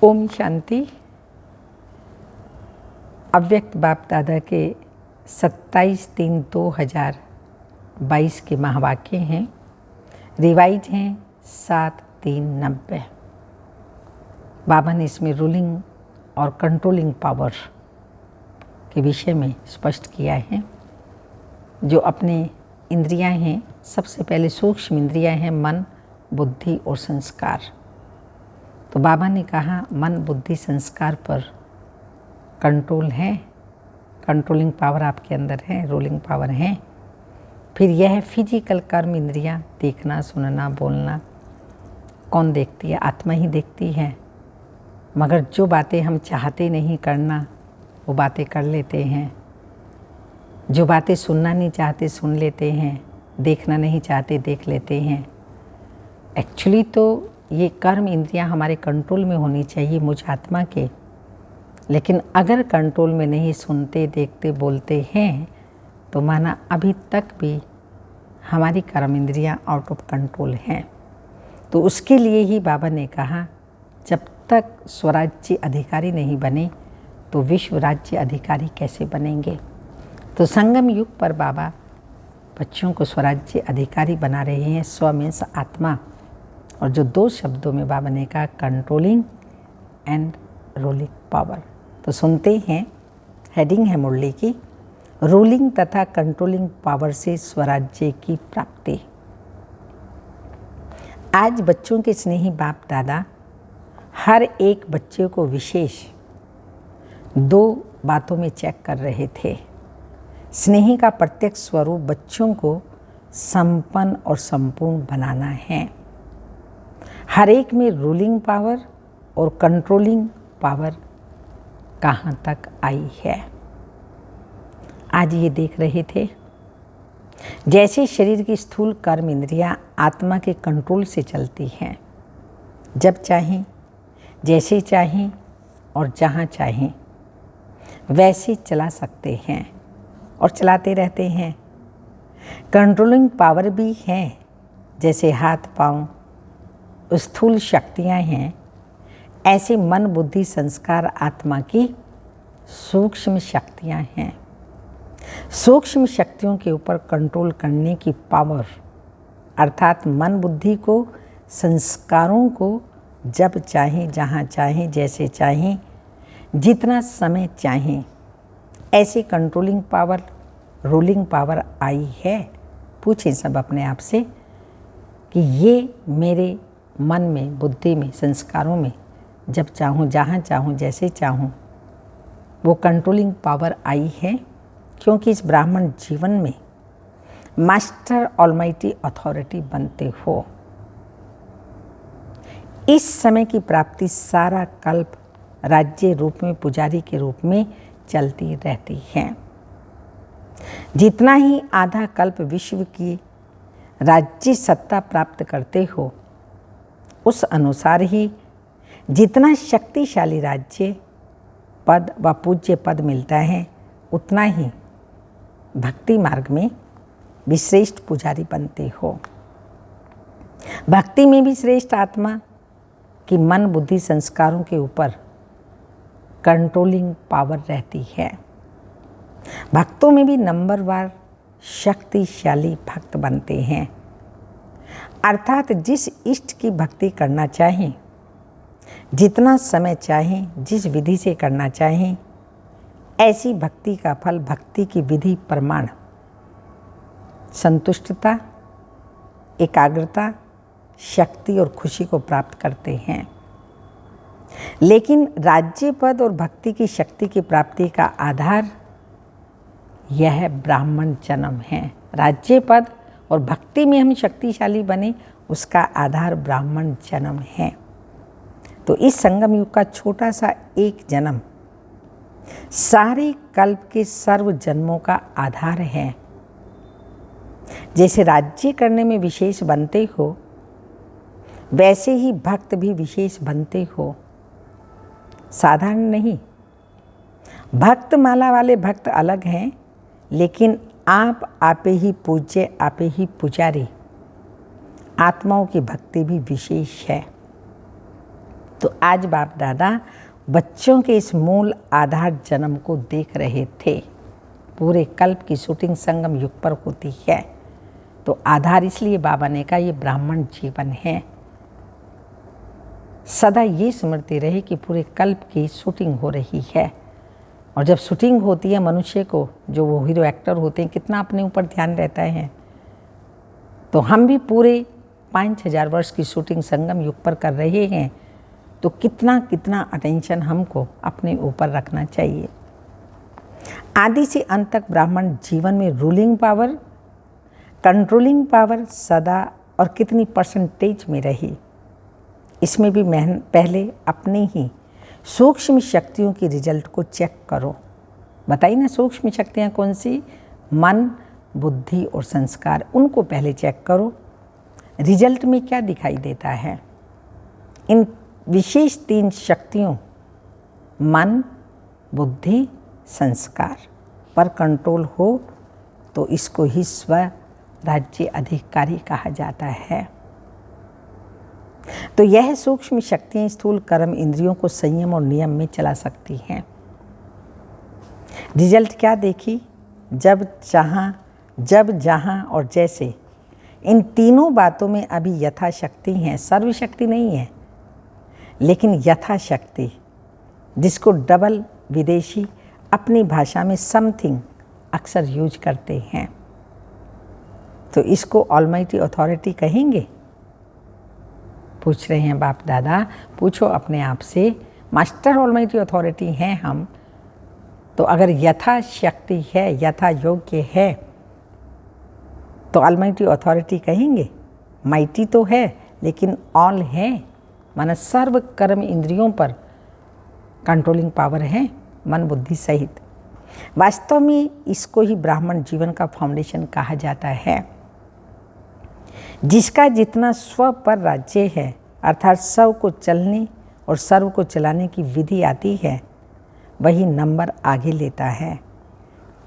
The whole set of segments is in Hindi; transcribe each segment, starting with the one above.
ओम शांति। अव्यक्त बाप दादा के 27/3/2022 के महावाक्य हैं, रिवाइज हैं 7/3/90। बाबा ने इसमें रूलिंग और कंट्रोलिंग पावर के विषय में स्पष्ट किया है। जो अपने इंद्रियां हैं, सबसे पहले सूक्ष्म इंद्रियां हैं मन, बुद्धि और संस्कार। तो बाबा ने कहा मन, बुद्धि, संस्कार पर कंट्रोल है, कंट्रोलिंग पावर आपके अंदर है, रूलिंग पावर है। फिर यह है फिजिकल कर्म इंद्रियां, देखना, सुनना, बोलना। कौन देखती है? आत्मा ही देखती है। मगर जो बातें हम चाहते नहीं करना, वो बातें कर लेते हैं। जो बातें सुनना नहीं चाहते सुन लेते हैं, देखना नहीं चाहते देख लेते हैं। एक्चुअली तो ये कर्म इंद्रियां हमारे कंट्रोल में होनी चाहिए, मुझ आत्मा के। लेकिन अगर कंट्रोल में नहीं, सुनते, देखते, बोलते हैं, तो माना अभी तक भी हमारी कर्म इंद्रियां आउट ऑफ कंट्रोल हैं। तो उसके लिए ही बाबा ने कहा जब तक स्वराज्य अधिकारी नहीं बने तो विश्व राज्य अधिकारी कैसे बनेंगे। तो संगम युग पर बाबा बच्चों को स्वराज्य अधिकारी बना रहे हैं। स्व मीन्स आत्मा। और जो दो शब्दों में बाबा ने कहा कंट्रोलिंग एंड रूलिंग पावर। तो सुनते हैं, हेडिंग है मुरली की, रूलिंग तथा कंट्रोलिंग पावर से स्वराज्य की प्राप्ति। आज बच्चों के स्नेही बाप दादा हर एक बच्चे को विशेष दो बातों में चेक कर रहे थे। स्नेही का प्रत्यक्ष स्वरूप बच्चों को संपन्न और संपूर्ण बनाना है। हर एक में रूलिंग पावर और कंट्रोलिंग पावर कहाँ तक आई है, आज ये देख रहे थे। जैसे शरीर की स्थूल कर्म इंद्रियां आत्मा के कंट्रोल से चलती हैं, जब चाहें, जैसे चाहें और जहाँ चाहें वैसे चला सकते हैं और चलाते रहते हैं। कंट्रोलिंग पावर भी है, जैसे हाथ पाँव स्थूल शक्तियाँ हैं, ऐसे मन, बुद्धि, संस्कार आत्मा की सूक्ष्म शक्तियाँ हैं। सूक्ष्म शक्तियों के ऊपर कंट्रोल करने की पावर, अर्थात मन बुद्धि को, संस्कारों को जब चाहें, जहाँ चाहें, जैसे चाहें, जितना समय चाहें, ऐसी कंट्रोलिंग पावर, रूलिंग पावर आई है। पूछें सब अपने आप से कि ये मेरे मन में, बुद्धि में, संस्कारों में जब चाहूँ, जहाँ चाहूँ, जैसे चाहूँ, वो कंट्रोलिंग पावर आई है। क्योंकि इस ब्राह्मण जीवन में मास्टर ऑलमाइटी अथॉरिटी बनते हो। इस समय की प्राप्ति सारा कल्प राज्य रूप में, पुजारी के रूप में चलती रहती है। जितना ही आधा कल्प विश्व की राज्य सत्ता प्राप्त करते हो, उस अनुसार ही जितना शक्तिशाली राज्य पद व पूज्य पद मिलता है, उतना ही भक्ति मार्ग में भी श्रेष्ठ पुजारी बनते हो। भक्ति में भी श्रेष्ठ आत्मा की मन, बुद्धि, संस्कारों के ऊपर कंट्रोलिंग पावर रहती है। भक्तों में भी नंबरवार शक्तिशाली भक्त बनते हैं। अर्थात जिस इष्ट की भक्ति करना चाहें, जितना समय चाहें, जिस विधि से करना चाहें, ऐसी भक्ति का फल, भक्ति की विधि प्रमाण, संतुष्टता, एकाग्रता, शक्ति और खुशी को प्राप्त करते हैं। लेकिन राज्य पद और भक्ति की शक्ति की प्राप्ति का आधार यह ब्राह्मण जन्म है। राज्य पद और भक्ति में हम शक्तिशाली बने, उसका आधार ब्राह्मण जन्म है। तो इस संगम युग का छोटा सा एक जन्म सारे कल्प के सर्व जन्मों का आधार है। जैसे राज्य करने में विशेष बनते हो, वैसे ही भक्त भी विशेष बनते हो, साधारण नहीं। भक्त माला वाले भक्त अलग हैं, लेकिन आप आपे ही पूज्य, आपे ही पुजारी। आत्माओं की भक्ति भी विशेष है। तो आज बाप दादा बच्चों के इस मूल आधार जन्म को देख रहे थे। पूरे कल्प की शूटिंग संगम युग पर होती है। तो आधार इसलिए बाबा ने कहा ये ब्राह्मण जीवन है। सदा ये स्मृति रहे कि पूरे कल्प की शूटिंग हो रही है। और जब शूटिंग होती है मनुष्य को, जो वो हीरो एक्टर होते हैं, कितना अपने ऊपर ध्यान रहता है। तो हम भी पूरे 5000 वर्ष की शूटिंग संगम युग पर कर रहे हैं। तो कितना कितना अटेंशन हमको अपने ऊपर रखना चाहिए। आदि से अंत तक ब्राह्मण जीवन में रूलिंग पावर, कंट्रोलिंग पावर सदा और कितनी परसेंटेज में रही, इसमें भी पहले अपने ही सूक्ष्म शक्तियों की रिजल्ट को चेक करो। बताइए ना, सूक्ष्म शक्तियाँ कौन सी? मन, बुद्धि और संस्कार। उनको पहले चेक करो, रिजल्ट में क्या दिखाई देता है। इन विशेष 3 शक्तियों मन, बुद्धि, संस्कार पर कंट्रोल हो तो इसको ही स्व राज्य अधिकारी कहा जाता है। तो यह सूक्ष्म शक्तियां स्थूल कर्म इंद्रियों को संयम और नियम में चला सकती हैं। रिजल्ट क्या देखी? जब जहाँ और जैसे, इन तीनों बातों में अभी यथाशक्ति हैं, सर्वशक्ति नहीं है, लेकिन यथाशक्ति, जिसको डबल विदेशी अपनी भाषा में समथिंग अक्सर यूज करते हैं। तो इसको ऑलमाइटी अथॉरिटी कहेंगे? पूछ रहे हैं बाप दादा, पूछो अपने आप से। मास्टर ऑलमाइटी अथॉरिटी हैं हम, तो अगर यथाशक्ति है, यथा योग्य है, तो ऑलमाइटी अथॉरिटी कहेंगे? माइटी तो है लेकिन ऑल है, माना सर्व कर्म इंद्रियों पर कंट्रोलिंग पावर है, मन बुद्धि सहित। वास्तव में इसको ही ब्राह्मण जीवन का फाउंडेशन कहा जाता है। जिसका जितना स्व पर राज्य है, अर्थात स्व को चलने और सर्व को चलाने की विधि आती है, वही नंबर आगे लेता है।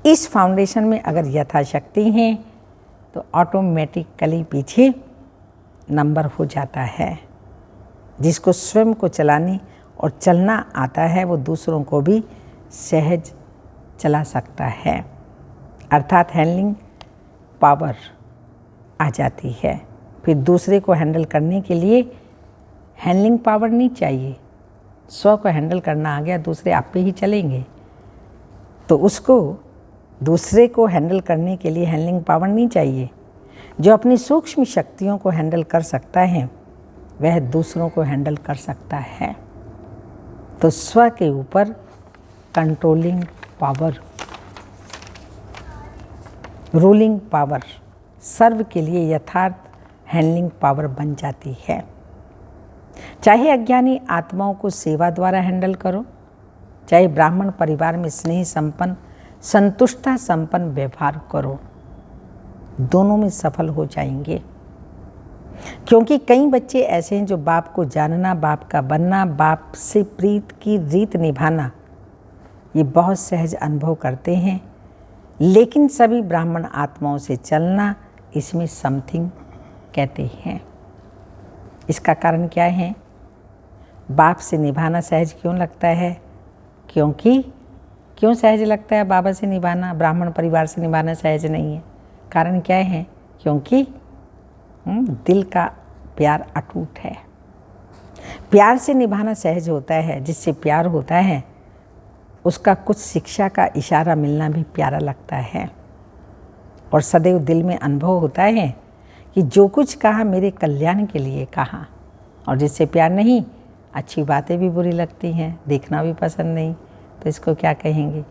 इस फाउंडेशन में अगर यथाशक्ति है तो ऑटोमेटिकली पीछे नंबर हो जाता है। जिसको स्वयं को चलाने और चलना आता है वो दूसरों को भी सहज चला सकता है, अर्थात हैंडलिंग पावर आ जाती है। फिर दूसरे को हैंडल करने के लिए हैंडलिंग पावर नहीं चाहिए। स्व को हैंडल करना आ गया, दूसरे आप पे ही चलेंगे। तो उसको दूसरे को हैंडल करने के लिए हैंडलिंग पावर नहीं चाहिए। जो अपनी सूक्ष्म शक्तियों को हैंडल कर सकता है वह दूसरों को हैंडल कर सकता है। तो स्व के ऊपर कंट्रोलिंग पावर, रूलिंग पावर, सर्व के लिए यथार्थ हैंडलिंग पावर बन जाती है। चाहे अज्ञानी आत्माओं को सेवा द्वारा हैंडल करो, चाहे ब्राह्मण परिवार में स्नेह संपन्न, संतुष्टता संपन्न व्यवहार करो, दोनों में सफल हो जाएंगे। क्योंकि कई बच्चे ऐसे हैं जो बाप को जानना, बाप का बनना, बाप से प्रीत की रीत निभाना, ये बहुत सहज अनुभव करते हैं, लेकिन सभी ब्राह्मण आत्माओं से चलना, इसमें समथिंग कहते हैं। इसका कारण क्या है? बाप से निभाना सहज क्यों लगता है? क्यों सहज लगता है बाबा से निभाना, ब्राह्मण परिवार से निभाना सहज नहीं है? कारण क्या है? क्योंकि दिल का प्यार अटूट है। प्यार से निभाना सहज होता है। जिससे प्यार होता है उसका कुछ शिक्षा का इशारा मिलना भी प्यारा लगता है। और सदैव दिल में अनुभव होता है कि जो कुछ कहा मेरे कल्याण के लिए कहा। और जिससे प्यार नहीं, अच्छी बातें भी बुरी लगती हैं, देखना भी पसंद नहीं, तो इसको क्या कहेंगे?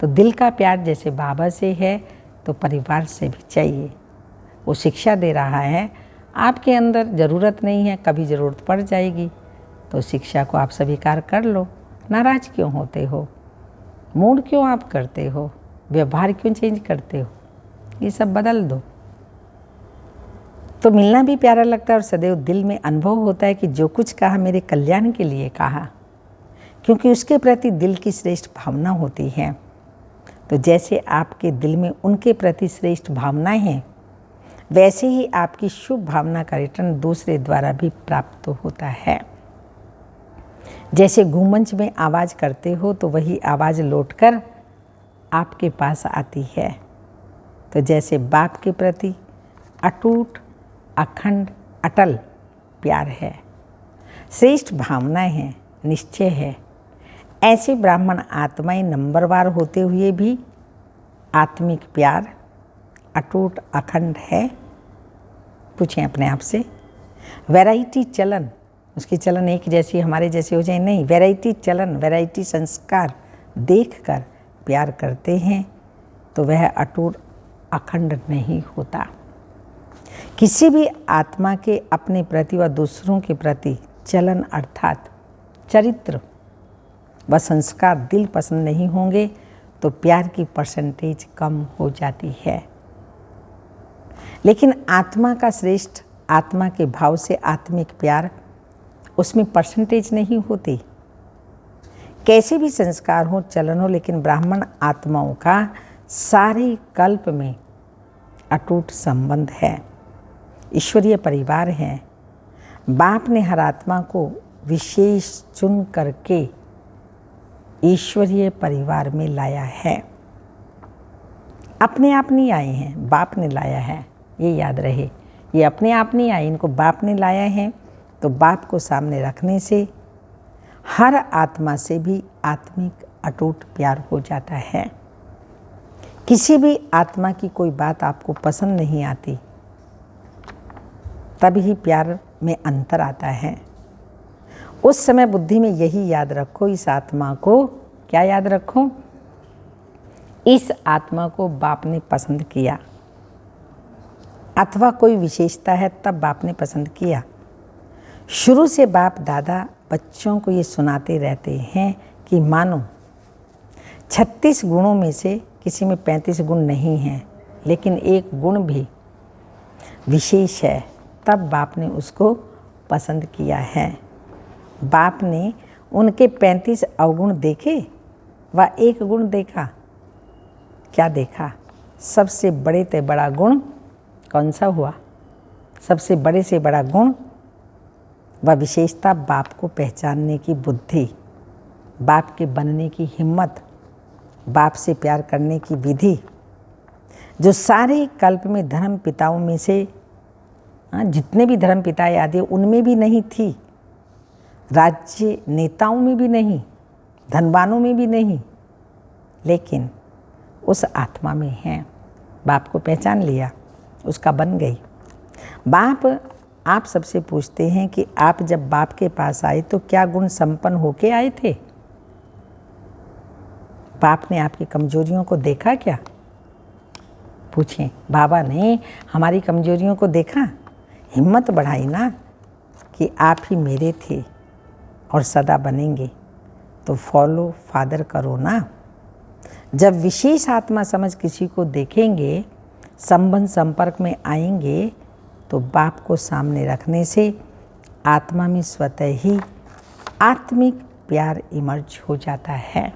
तो दिल का प्यार जैसे बाबा से है तो परिवार से भी चाहिए। वो शिक्षा दे रहा है, आपके अंदर ज़रूरत नहीं है, कभी ज़रूरत पड़ जाएगी, तो शिक्षा को आप स्वीकार कर लो। नाराज़ क्यों होते हो? मूड क्यों आप करते हो? व्यवहार क्यों चेंज करते हो? ये सब बदल दो। तो मिलना भी प्यारा लगता है और सदैव दिल में अनुभव होता है कि जो कुछ कहा मेरे कल्याण के लिए कहा, क्योंकि उसके प्रति दिल की श्रेष्ठ भावना होती है। तो जैसे आपके दिल में उनके प्रति श्रेष्ठ भावनाएं हैं, वैसे ही आपकी शुभ भावना का रिटर्न दूसरे द्वारा भी प्राप्त होता है। जैसे गूंमच में आवाज़ करते हो तो वही आवाज़ लौटकर आपके पास आती है। तो जैसे बाप के प्रति अटूट, अखंड, अटल प्यार है, श्रेष्ठ भावनाएं हैं, निश्चय है, ऐसे ब्राह्मण आत्माएं नंबरवार होते हुए भी आत्मिक प्यार अटूट, अखंड है। पूछें अपने आप से, वैरायटी चलन, उसकी चलन एक जैसी हमारे जैसे हो जाए नहीं, वैरायटी चलन, वैरायटी संस्कार देखकर प्यार करते हैं तो वह अटूट, अखंड नहीं होता। किसी भी आत्मा के अपने प्रति व दूसरों के प्रति चलन अर्थात चरित्र व संस्कार दिल पसंद नहीं होंगे तो प्यार की परसेंटेज कम हो जाती है। लेकिन आत्मा का श्रेष्ठ, आत्मा के भाव से आत्मिक प्यार, उसमें परसेंटेज नहीं होती। कैसे भी संस्कार हो, चलन हो, लेकिन ब्राह्मण आत्माओं का सारे कल्प में अटूट संबंध है, ईश्वरीय परिवार है। बाप ने हर आत्मा को विशेष चुन करके ईश्वरीय परिवार में लाया है। अपने आप नहीं आए हैं, बाप ने लाया है, ये याद रहे। ये अपने आप नहीं आए, इनको बाप ने लाया है। तो बाप को सामने रखने से हर आत्मा से भी आत्मिक अटूट प्यार हो जाता है। किसी भी आत्मा की कोई बात आपको पसंद नहीं आती, तभी प्यार में अंतर आता है। उस समय बुद्धि में यही याद रखो, इस आत्मा को क्या याद रखो, इस आत्मा को बाप ने पसंद किया, अथवा कोई विशेषता है तब बाप ने पसंद किया। शुरू से बाप दादा बच्चों को ये सुनाते रहते हैं कि मानो 36 गुणों में से किसी में 35 गुण नहीं हैं, लेकिन एक गुण भी विशेष है, तब बाप ने उसको पसंद किया है। बाप ने उनके 35 अवगुण देखे व एक गुण देखा। क्या देखा? सबसे बड़े से बड़ा गुण कौन सा हुआ? सबसे बड़े से बड़ा गुण व विशेषता बाप को पहचानने की बुद्धि, बाप के बनने की हिम्मत, बाप से प्यार करने की विधि, जो सारे कल्प में धर्म पिताओं में से जितने भी धर्म पिता आदि उनमें भी नहीं थी, राज्य नेताओं में भी नहीं, धनवानों में भी नहीं, लेकिन उस आत्मा में है। बाप को पहचान लिया, उसका बन गई। बाप आप सबसे पूछते हैं कि आप जब बाप के पास आए तो क्या गुण संपन्न होके आए थे? बाप ने आपकी कमजोरियों को देखा क्या? पूछें। बाबा ने हमारी कमजोरियों को देखा, हिम्मत बढ़ाई ना कि आप ही मेरे थे और सदा बनेंगे, तो फॉलो फादर करो ना। जब विशेष आत्मा समझ किसी को देखेंगे, संबंध संपर्क में आएंगे, तो बाप को सामने रखने से आत्मा में स्वतः ही आत्मिक प्यार इमर्ज हो जाता है।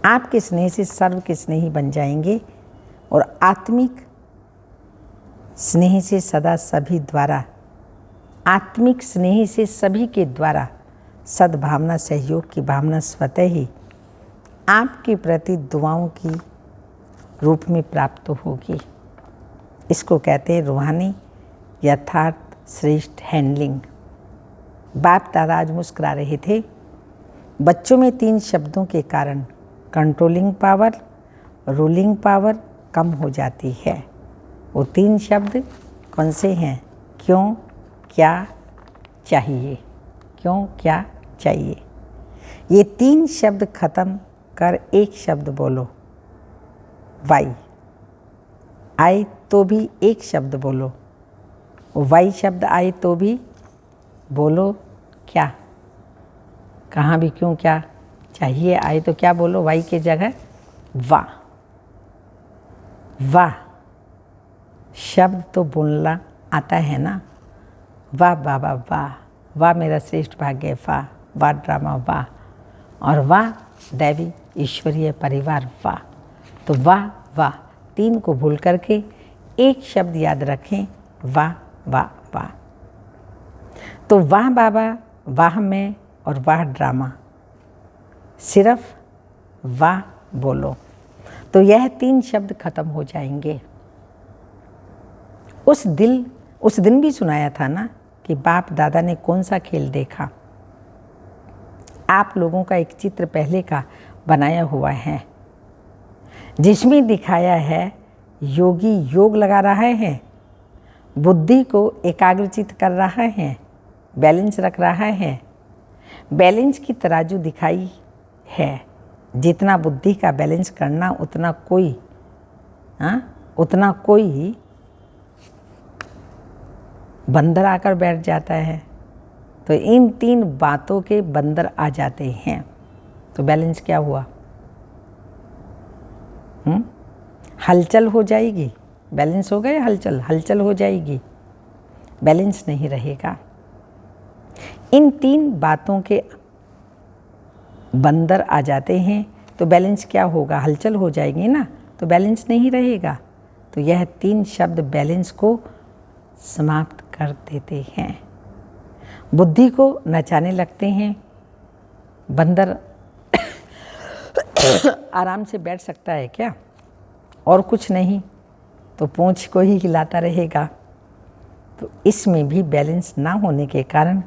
आपके स्नेह से सर्व के स्नेही बन जाएंगे और आत्मिक स्नेह से सदा सभी द्वारा, आत्मिक स्नेह से सभी के द्वारा सद्भावना, सहयोग की भावना स्वतः ही आपके प्रति दुआओं की रूप में प्राप्त होगी। इसको कहते हैं रूहानी यथार्थ श्रेष्ठ हैंडलिंग। बाप दादा आज मुस्कुरा रहे थे। बच्चों में 3 शब्दों के कारण कंट्रोलिंग पावर, रूलिंग पावर कम हो जाती है। वो 3 शब्द कौन से हैं? क्यों, क्या, चाहिए। क्यों, क्या, चाहिए। ये 3 शब्द खत्म कर एक शब्द बोलो, वाई। आए तो भी एक शब्द बोलो, वाई शब्द आए तो भी बोलो क्या। कहाँ भी क्यों, क्या, चाहिए आए तो क्या बोलो, वाई के जगह वाह। वाह शब्द तो बोलना आता है ना। वाह बाबा वाह, वाह मेरा श्रेष्ठ भाग्य, वाह वाह ड्रामा, वाह, और वाह दैवी ईश्वरीय परिवार, वाह। तो वाह वाह 3 को भूल करके एक शब्द याद रखें, वाह वाह वाह। तो वाह बाबा, वाह मैं और वाह ड्रामा, सिर्फ वाह बोलो। तो यह 3 शब्द खत्म हो जाएंगे। उस दिन भी सुनाया था ना कि बाप दादा ने कौन सा खेल देखा। आप लोगों का एक चित्र पहले का बनाया हुआ है जिसमें दिखाया है योगी योग लगा रहा है, बुद्धि को एकाग्रचित कर रहा है, बैलेंस रख रहा है। बैलेंस की तराजू दिखाई है, जितना बुद्धि का बैलेंस करना उतना कोई बंदर आकर बैठ जाता है। तो इन 3 बातों के बंदर आ जाते हैं तो बैलेंस क्या हुआ? हलचल हो जाएगी। बैलेंस हो गया, हलचल हो जाएगी, बैलेंस नहीं रहेगा। इन 3 बातों के बंदर आ जाते हैं तो बैलेंस क्या होगा? हलचल हो जाएगी ना, तो बैलेंस नहीं रहेगा। तो यह 3 शब्द बैलेंस को समाप्त कर देते हैं, बुद्धि को नचाने लगते हैं। बंदर आराम से बैठ सकता है क्या? और कुछ नहीं तो पूंछ को ही हिलाता रहेगा। तो इसमें भी बैलेंस ना होने के कारण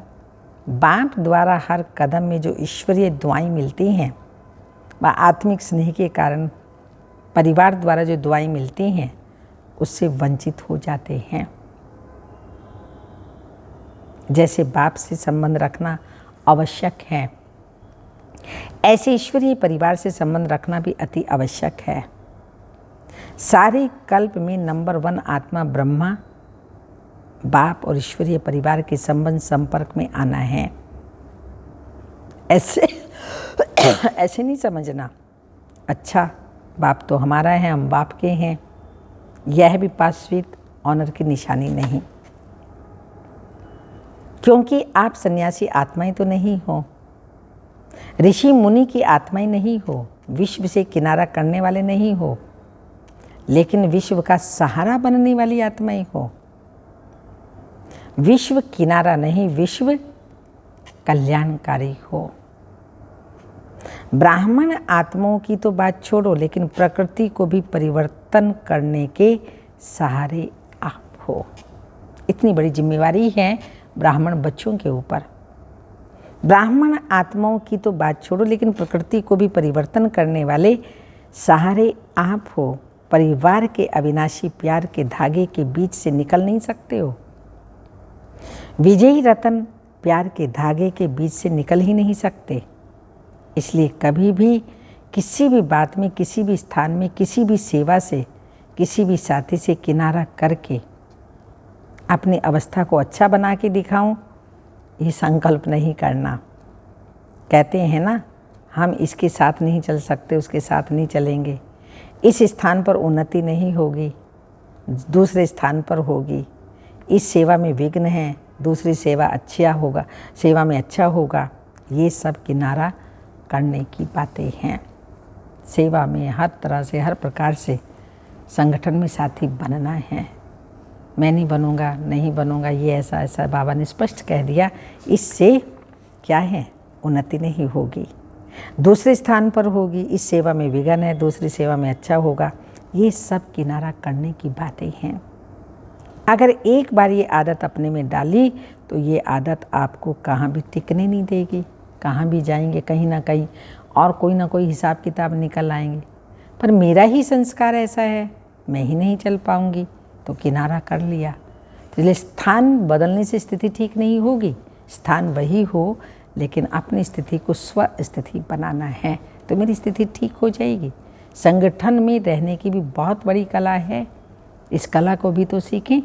बाप द्वारा हर कदम में जो ईश्वरीय दुआएं मिलती हैं व आत्मिक स्नेह के कारण परिवार द्वारा जो दुआएं मिलती हैं उससे वंचित हो जाते हैं। जैसे बाप से संबंध रखना आवश्यक है, ऐसे ईश्वरीय परिवार से संबंध रखना भी अति आवश्यक है। सारे कल्प में नंबर 1 आत्मा ब्रह्मा, बाप और ईश्वरीय परिवार के संबंध संपर्क में आना है। ऐसे नहीं समझना अच्छा बाप तो हमारा है, हम बाप के हैं, यह भी पासवित ऑनर की निशानी नहीं, क्योंकि आप सन्यासी आत्माएं तो नहीं हो, ऋषि मुनि की आत्माएं नहीं हो, विश्व से किनारा करने वाले नहीं हो, लेकिन विश्व का सहारा बनने वाली आत्माएं हो। विश्व किनारा नहीं, विश्व कल्याणकारी हो। ब्राह्मण आत्माओं की तो बात छोड़ो, लेकिन प्रकृति को भी परिवर्तन करने के सहारे आप हो। इतनी बड़ी जिम्मेवारी है ब्राह्मण बच्चों के ऊपर। ब्राह्मण आत्माओं की तो बात छोड़ो, लेकिन प्रकृति को भी परिवर्तन करने वाले सहारे आप हो। परिवार के अविनाशी प्यार के धागे के बीच से निकल नहीं सकते हो। विजयी रतन प्यार के धागे के बीच से निकल ही नहीं सकते। इसलिए कभी भी किसी भी बात में, किसी भी स्थान में, किसी भी सेवा से, किसी भी साथी से किनारा करके अपनी अवस्था को अच्छा बना के दिखाऊं, ये संकल्प नहीं करना। कहते हैं ना, हम इसके साथ नहीं चल सकते, उसके साथ नहीं चलेंगे, इस स्थान पर उन्नति नहीं होगी, दूसरे स्थान पर होगी, इस सेवा में विघ्न है, दूसरी सेवा में अच्छा होगा। ये सब किनारा करने की बातें हैं। सेवा में हर तरह से, हर प्रकार से संगठन में साथी बनना है। मैं नहीं बनूंगा, ये ऐसा बाबा ने स्पष्ट कह दिया। इससे क्या है? उन्नति नहीं होगी, दूसरे स्थान पर होगी, इस सेवा में विघ्न है, दूसरी सेवा में अच्छा होगा। ये सब किनारा करने की बातें हैं। अगर एक बार ये आदत अपने में डाली तो ये आदत आपको कहाँ भी टिकने नहीं देगी। कहाँ भी जाएंगे कहीं ना कहीं और कोई ना कोई हिसाब किताब निकल आएंगे। पर मेरा ही संस्कार ऐसा है, मैं ही नहीं चल पाऊंगी, तो किनारा कर लिया। तो इसलिए स्थान बदलने से स्थिति ठीक नहीं होगी। स्थान वही हो, लेकिन अपनी स्थिति को स्व स्थिति बनाना है तो मेरी स्थिति ठीक हो जाएगी। संगठन में रहने की भी बहुत बड़ी कला है, इस कला को भी तो सीखें।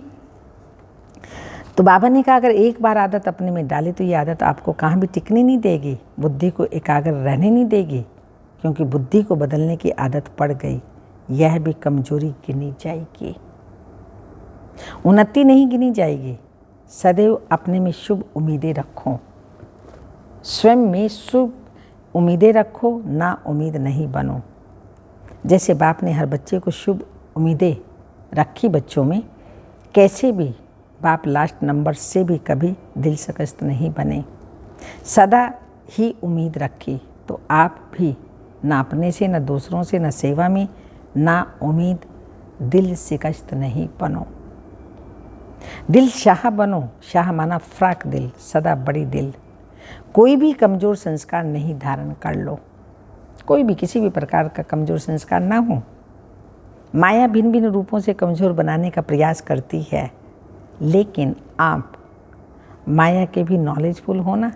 तो बाबा ने कहा अगर एक बार आदत अपने में डाली तो ये आदत आपको कहाँ भी टिकने नहीं देगी, बुद्धि को एकाग्र रहने नहीं देगी, क्योंकि बुद्धि को बदलने की आदत पड़ गई, यह भी कमजोरी गिनी जाएगी, उन्नति नहीं गिनी जाएगी। सदैव अपने में शुभ उम्मीदें रखो, स्वयं में शुभ उम्मीदें रखो, ना उम्मीद नहीं बनो। जैसे बाप ने हर बच्चे को शुभ उम्मीदें रखी बच्चों में, कैसे भी बाप लास्ट नंबर से भी कभी दिल शिकस्त नहीं बने। सदा ही उम्मीद रखी, तो आप भी ना अपने से, ना दूसरों से, ना सेवा में, ना उम्मीद, दिल शिकस्त नहीं बनो। दिल शाह बनो, शाह माना फ्राक दिल, सदा बड़ी दिल। कोई भी कमज़ोर संस्कार नहीं धारण कर लो, कोई भी किसी भी प्रकार का कमज़ोर संस्कार ना हो। माया भिन्न भिन्न रूपों से कमज़ोर बनाने का प्रयास करती है, लेकिन आप माया के भी नॉलेजफुल हो ना,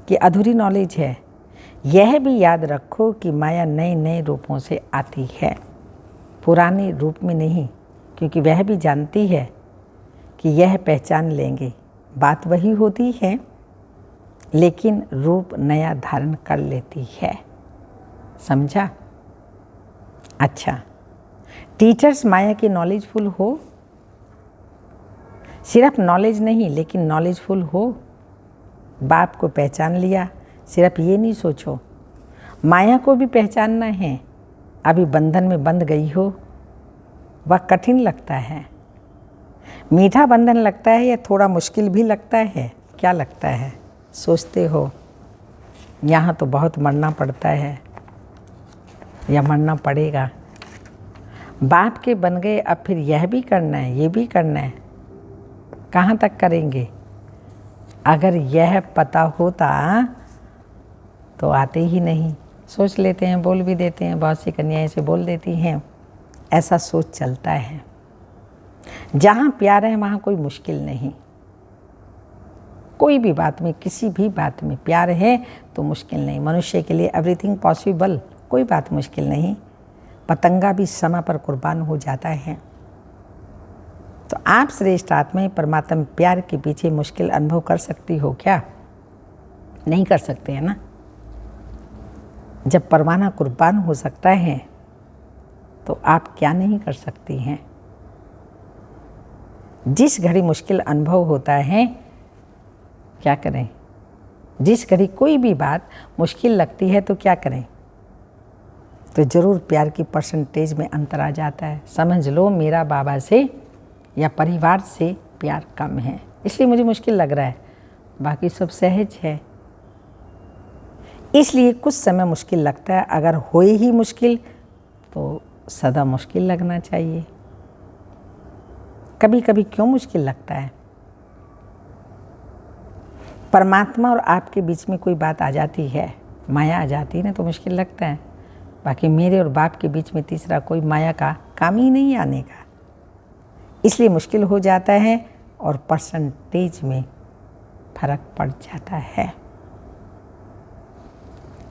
कि अधूरी नॉलेज है। यह भी याद रखो कि माया नए नए रूपों से आती है, पुराने रूप में नहीं, क्योंकि वह भी जानती है कि यह पहचान लेंगे। बात वही होती है, लेकिन रूप नया धारण कर लेती है। समझा? अच्छा, टीचर्स माया के नॉलेजफुल हो, सिर्फ नॉलेज नहीं लेकिन नॉलेजफुल हो। बाप को पहचान लिया, सिर्फ ये नहीं सोचो माया को भी पहचानना है। अभी बंधन में बंध गई हो, वह कठिन लगता है। मीठा बंधन लगता है या थोड़ा मुश्किल भी लगता है? क्या लगता है? सोचते हो यहाँ तो बहुत मरना पड़ता है या मरना पड़ेगा। बाप के बन गए, अब फिर यह भी करना है, ये भी करना है। कहाँ तक करेंगे? अगर यह पता होता तो आते ही नहीं। सोच लेते हैं, बोल भी देते हैं, बहुत सी कन्याएं ऐसे बोल देती हैं। ऐसा सोच चलता है। जहाँ प्यार है वहाँ कोई मुश्किल नहीं। कोई भी बात में, किसी भी बात में प्यार है तो मुश्किल नहीं। मनुष्य के लिए एवरीथिंग पॉसिबल, कोई बात मुश्किल नहीं। पतंगा भी समय पर कुर्बान हो जाता है। तो आप श्रेष्ठ आत्माएं परमात्मा प्यार के पीछे मुश्किल अनुभव कर सकती हो क्या? नहीं कर सकते हैं ना। जब परमाना कुर्बान हो सकता है तो आप क्या नहीं कर सकती हैं। जिस घड़ी मुश्किल अनुभव होता है, क्या करें? जिस घड़ी कोई भी बात मुश्किल लगती है तो क्या करें? तो ज़रूर प्यार की परसेंटेज में अंतर आ जाता है। समझ लो मेरा बाबा से या परिवार से प्यार कम है, इसलिए मुझे मुश्किल लग रहा है, बाकी सब सहज है। इसलिए कुछ समय मुश्किल लगता है। अगर होए ही मुश्किल तो सदा मुश्किल लगना चाहिए। कभी कभी क्यों मुश्किल लगता है? परमात्मा और आपके बीच में कोई बात आ जाती है, माया आ जाती है ना, तो मुश्किल लगता है। बाकी मेरे और बाप के बीच में तीसरा कोई माया का काम ही नहीं आने का, इसलिए मुश्किल हो जाता है और परसेंटेज में फर्क पड़ जाता है।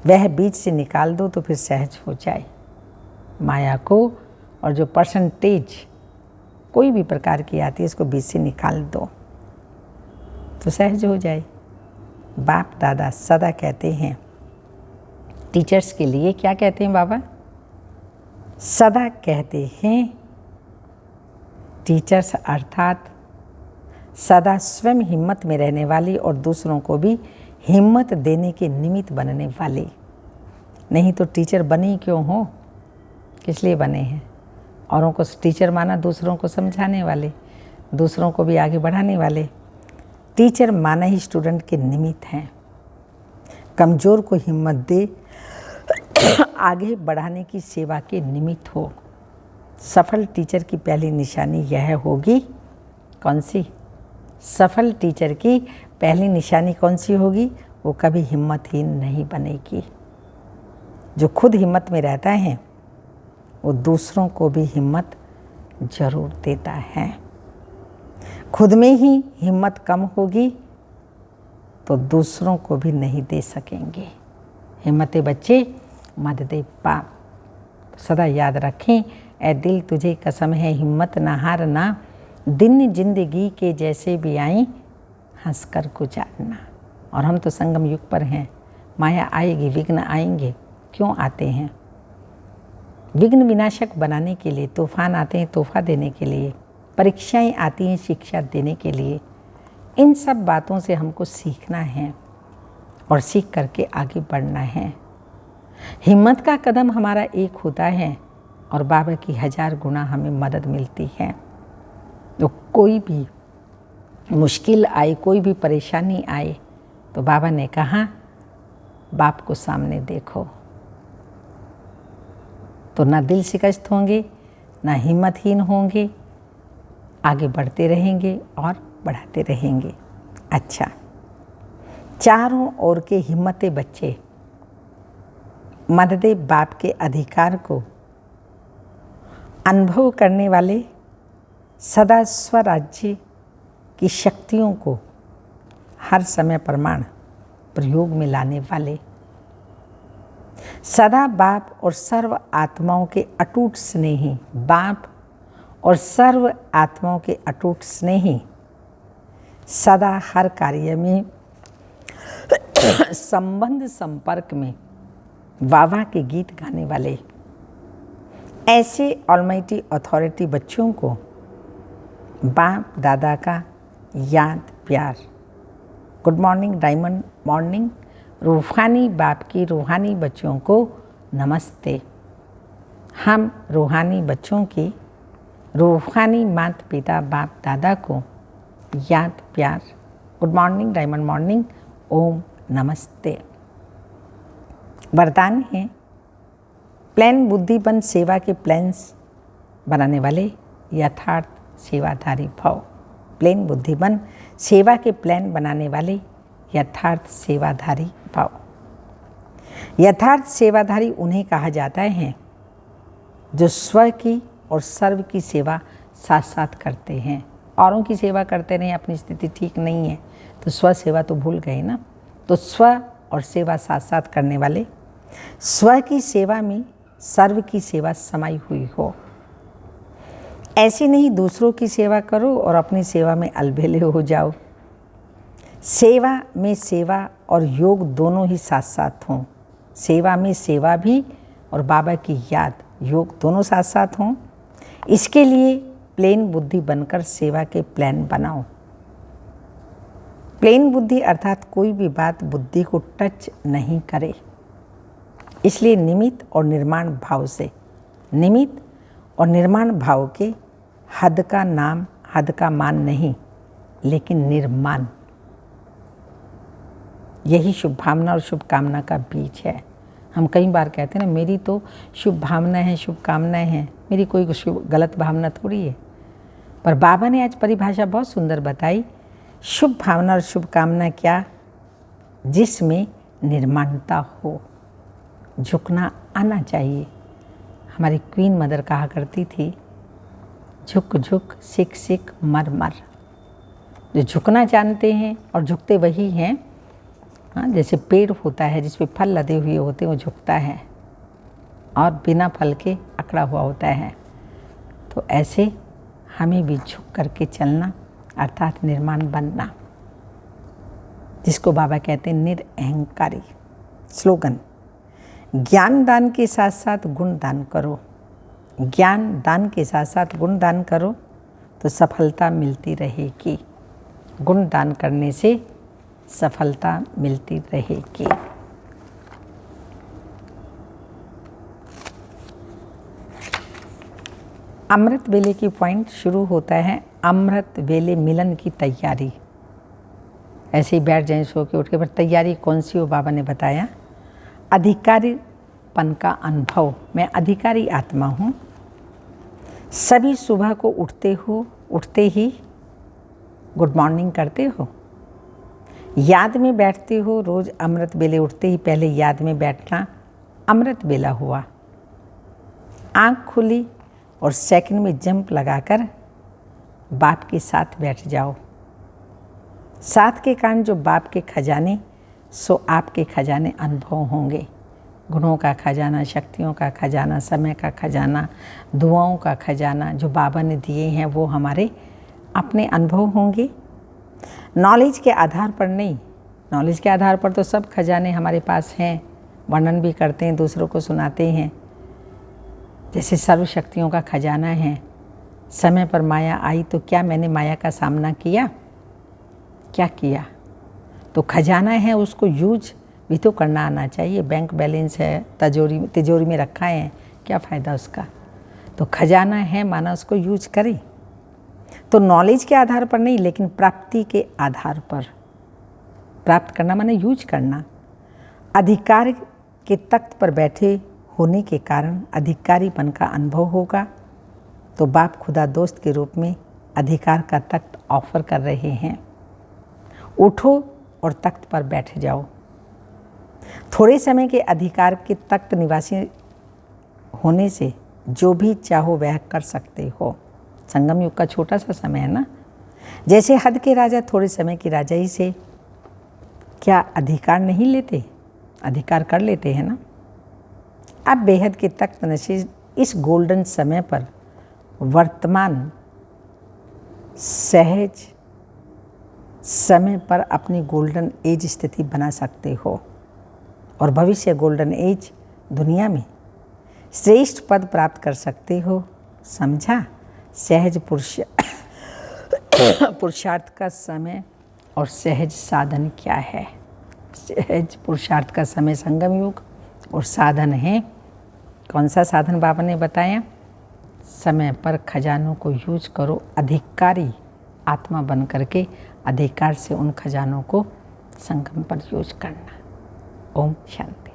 वह बीच से निकाल दो तो फिर सहज हो जाए माया को, और जो परसेंटेज कोई भी प्रकार की आती है इसको बीच से निकाल दो तो सहज हो जाए। बाप दादा सदा कहते हैं टीचर्स के लिए, क्या कहते हैं बाबा? सदा कहते हैं टीचर्स अर्थात सदा स्वयं हिम्मत में रहने वाली और दूसरों को भी हिम्मत देने के निमित्त बनने वाले। नहीं तो टीचर बने ही क्यों हो? किस लिए बने हैं? औरों को टीचर माना दूसरों को समझाने वाले, दूसरों को भी आगे बढ़ाने वाले। टीचर माना ही स्टूडेंट के निमित्त हैं। कमज़ोर को हिम्मत दे, आगे बढ़ाने की सेवा के निमित्त हो। सफल टीचर की पहली निशानी यह होगी। कौन सी? सफल टीचर की पहली निशानी कौन सी होगी? वो कभी हिम्मतहीन नहीं बनेगी। जो खुद हिम्मत में रहता है वो दूसरों को भी हिम्मत जरूर देता है। खुद में ही हिम्मत कम होगी तो दूसरों को भी नहीं दे सकेंगे। हिम्मते बच्चे मत दे बाप। सदा याद रखें, ऐ दिल तुझे कसम है हिम्मत ना हारना, दिन जिंदगी के जैसे भी आई हंसकर गुजारना। और हम तो संगम युग पर हैं। माया आएगी, विघ्न आएंगे। क्यों आते हैं? विघ्न विनाशक बनाने के लिए। तूफान आते हैं तोहफा देने के लिए, परीक्षाएं आती हैं शिक्षा देने के लिए। इन सब बातों से हमको सीखना है और सीख करके आगे बढ़ना है। हिम्मत का कदम हमारा एक होता है और बाबा की 1000 गुना हमें मदद मिलती है। तो कोई भी मुश्किल आए, कोई भी परेशानी आए, तो बाबा ने कहा बाप को सामने देखो, तो ना दिल शिकस्त होंगे, ना हिम्मतहीन होंगे, आगे बढ़ते रहेंगे और बढ़ाते रहेंगे। अच्छा, चारों ओर के हिम्मते बच्चे मददे बाप के अधिकार को अनुभव करने वाले, सदा स्वराज्य की शक्तियों को हर समय प्रमाण प्रयोग में लाने वाले, सदा बाप और सर्व आत्माओं के अटूट स्नेही, बाप और सर्व आत्माओं के अटूट स्नेही, सदा हर कार्य में संबंध संपर्क में वाह के गीत गाने वाले, ऐसे ऑलमाइटी अथॉरिटी बच्चों को बाप दादा का याद प्यार, गुड मॉर्निंग डायमंड मॉर्निंग, रूहानी बाप की रूहानी बच्चों को नमस्ते। हम रूहानी बच्चों की रूहानी माता पिता बाप दादा को याद प्यार, गुड मॉर्निंग डायमंड मॉर्निंग, ओम नमस्ते। वरदान है प्लान बुद्धिबन सेवा के प्लान्स बनाने वाले यथार्थ सेवाधारी भव। प्लेन बुद्धिबन सेवा के प्लान बनाने वाले यथार्थ सेवाधारी भव। यथार्थ सेवाधारी उन्हें कहा जाता है जो स्व की और सर्व की सेवा साथ साथ करते हैं। औरों की सेवा करते रहे, अपनी स्थिति ठीक नहीं है तो स्व सेवा तो भूल गए ना। तो स्व और सेवा साथ साथ करने वाले, स्व की सेवा में सर्व की सेवा समाई हुई हो। ऐसे नहीं दूसरों की सेवा करो और अपनी सेवा में अलबेले हो जाओ। सेवा में सेवा और योग दोनों ही साथ साथ हों। सेवा में सेवा भी और बाबा की याद, योग दोनों साथ साथ हों। इसके लिए प्लेन बुद्धि बनकर सेवा के प्लान बनाओ। प्लेन बुद्धि अर्थात कोई भी बात बुद्धि को टच नहीं करे। इसलिए निमित्त और निर्माण भाव से, निमित्त और निर्माण भाव के हद का नाम, हद का मान नहीं, लेकिन निर्माण, यही शुभ भावना और शुभकामना का बीज है। हम कई बार कहते हैं ना, मेरी तो शुभ भावना है, शुभकामनाएं हैं, मेरी कोई गलत भावना थोड़ी है। पर बाबा ने आज परिभाषा बहुत सुंदर बताई, शुभ भावना और शुभकामना क्या, जिसमें निर्माणता हो, झुकना आना चाहिए। हमारी क्वीन मदर कहा करती थी, झुक झुक सिक सिक मर मर। जो झुकना जानते हैं और झुकते वही हैं। हाँ, जैसे पेड़ होता है जिस पे फल लदे हुए होते हैं वो झुकता है और बिना फल के अकड़ा हुआ होता है। तो ऐसे हमें भी झुक करके चलना अर्थात निर्माण बनना, जिसको बाबा कहते हैं निरअहंकारी। स्लोगन, ज्ञान दान के साथ साथ गुण दान करो। ज्ञान दान के साथ साथ गुण दान करो तो सफलता मिलती रहेगी। गुण दान करने से सफलता मिलती रहेगी। अमृत वेले की पॉइंट शुरू होता है, अमृत वेले मिलन की तैयारी। ऐसे ही बैठ जाएं सो के उठ के, पर तैयारी कौन सी हो बाबा ने बताया, अधिकारीपन का अनुभव। मैं अधिकारी आत्मा हूँ। सभी सुबह को उठते ही गुड मॉर्निंग करते हो, याद में बैठते हो। रोज़ अमृत बेले उठते ही पहले याद में बैठना अमृत बेला हुआ। आँख खुली और सेकंड में जंप लगाकर बाप के साथ बैठ जाओ। साथ के कारण जो बाप के खजाने, सो आपके खजाने अनुभव होंगे। गुणों का खजाना, शक्तियों का खजाना, समय का खजाना, दुआओं का खजाना जो बाबा ने दिए हैं वो हमारे अपने अनुभव होंगे। नॉलेज के आधार पर नहीं, नॉलेज के आधार पर तो सब खजाने हमारे पास हैं, वर्णन भी करते हैं, दूसरों को सुनाते हैं। जैसे सर्व शक्तियों का खजाना है। समय पर माया आई तो क्या मैंने माया का सामना किया? क्या किया? तो खजाना है, उसको यूज भी तो करना आना चाहिए। बैंक बैलेंस है, तिजोरी में रखा है, क्या फ़ायदा उसका? तो खजाना है, माना उसको यूज करें। तो नॉलेज के आधार पर नहीं, लेकिन प्राप्ति के आधार पर, प्राप्त करना माने यूज करना। अधिकार के तख्त पर बैठे होने के कारण अधिकारीपन का अनुभव होगा। तो बाप खुदा दोस्त के रूप में अधिकार का तख्त ऑफर कर रहे हैं। उठो और तख्त पर बैठ जाओ। थोड़े समय के अधिकार के तख्त निवासी होने से जो भी चाहो वह कर सकते हो। संगम युग का छोटा सा समय है ना। जैसे हद के राजा थोड़े समय की राजाई से क्या अधिकार नहीं लेते, अधिकार कर लेते हैं ना। अब बेहद के तख्त नशीं इस गोल्डन समय पर वर्तमान सहज समय पर अपनी गोल्डन एज स्थिति बना सकते हो और भविष्य गोल्डन एज दुनिया में श्रेष्ठ पद प्राप्त कर सकते हो। समझा? सहज पुरुषार्थ का समय और सहज साधन क्या है। सहज पुरुषार्थ का समय संगम युग और साधन है कौन सा साधन बाबा ने बताया? समय पर खजानों को यूज करो। अधिकारी आत्मा बन करके अधिकार से उन खजानों को संगम पर यूज करना। ओम शांति।